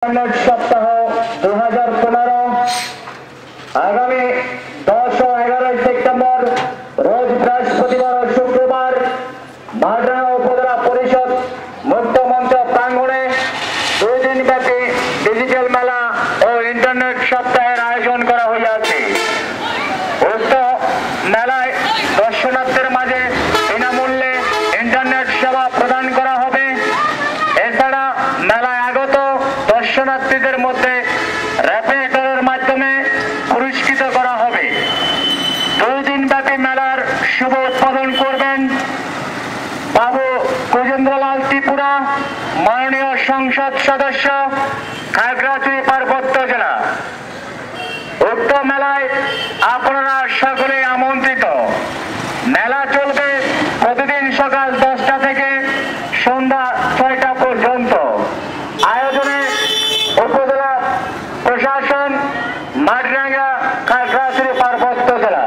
Internet সপ্তাহ 2015 আগামী 10 ও 11 September রোজ বৃহস্পতিবার ও শুক্রবার মাটিরাঙ্গা উপজেলা পরিষদ মুক্ত মঞ্চ প্রাঙ্গণে 2 দিন ব্যাপী ডিজিটাল মেলা ও ইন্টারনেট সপ্তাহের আয়োজন করা হইয়াছে। উক্ত মেলায় দর্শনার্থীদের মাঝে বিনামূল্যে ইন্টারনেট সেবা প্রদান করা হবে। এছাড়া মেলায় আগত দর্শনার্থীদের মধ্যে র্যাপিডের মাধ্যমে পুরস্কৃত করা হবে। 2 দিন ব্যাপী মেলার শুভ উদ্বোধন করবেন বাবু গজেন্দ্রলাল ত্রিপুরা, মাননীয় সংসদ সদস্য, খাগড়াছড়ি পার্বত্য জেলা। উক্ত মেলায় আপনারা সকলে আমন্ত্রিত। মেলা চলবে প্রতিদিন সকাল 10টা থেকে সন্ধ্যা 6টা পর্যন্ত। আয়োজনে উপজেলা প্রশাসন, মাটিরাঙ্গা, খাগড়াছড়ি পার্বত্য জেলা।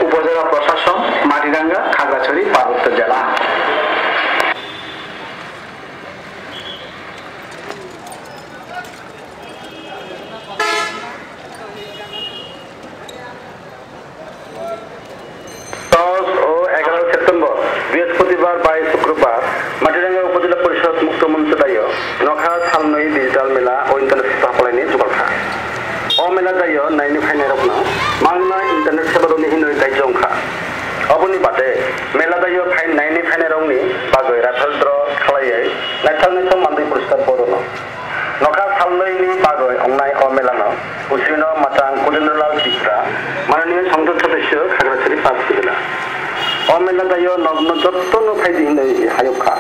উপজেলা প্রশাসন, মাটিরাঙ্গা, খাগড়াছড়ি পার্বত্য জেলা। বৃহস্পতিবার বাই শুক্রবার মাটিরাঙ্গা উপজেলা পরিষদ মুক্ত মঞ্চ দায় নখা সালনৈ ডিজিটাল মেলা ও ইন্টারনেট স্থাপনাयनि जुगालखा अ मेला दायो नायनि फायनाय रखना मांगना इंटरनेट सेवा दनि हिनय दायज अंखा अबनि बादे मेला दायो फाइन नायनि फायनाय रंनि बागै राफेलद्र खालायै नायथालनि सम मान्दै पुरस्कार बरनो नखा सालनैनि बागै अंनाय अ मेलानो उसिनो मातां गजेन्द्रलाल टिप्रा माननीय संसद सदस्य खागड़ाछড়ি पार्बत्য জেলা अ मेला दायो नग्न जत्तनो फायदि हिनय हायखा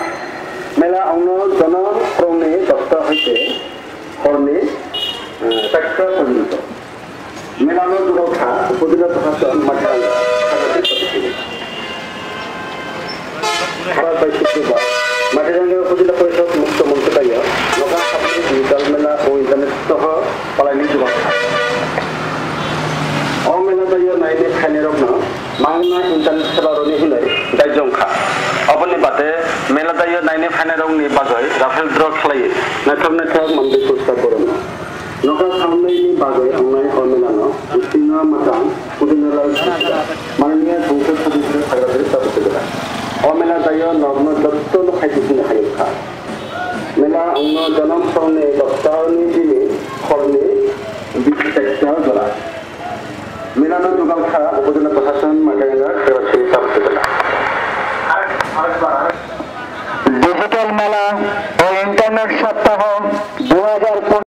मेला अंनो जनम प्रौनि दत्ता हइते हरनि 4টা পর্যন্ত মেলানো দুরক্ষা উপজেলা প্রশাসন মাটিরাঙ্গা শুক্রবার মাটিরাঙ্গা উপজেলা পরিষদ মুক্ত মঞ্চ দায় নগা সামনে ডিজিটাল মেলা ও ইন্টারনেট সহ পালাইনি যুবাক্ষা অ মেলা দায় নাইনে খাইনে রগ্ন মাংনা ইন্টারনেট সেবা রনি হিলাই দায়জংখা অবনি বাদে মেলা দায় নাইনে ফাইনে রংনি বাগৈ রাফেল দ্র খালাयै নাথক নাথক মন্দির পুরস্কার বরণ नखा सामनैनि बागै अंनाय अ मेलानो उसिना मातां गजेन्द्रलाल टिप्रा माननीय संसद सदस्य खागड़ाछড়ি पार्बत्য জেলা अ मेला दायो नग्न जत्तनो फायदिसिन हायखा मेला अंनो जनम प्रौनि दत्तानि दिनि हरनि 4টা জেলা मेलानो जुगालखा उपजেলা प्रशासन माटिराঙ্গা खागড়াছড়ি पार्बत्য জেলা। ডিজিটাল মেলা ও ইন্টারনেট সপ্তাহ 2015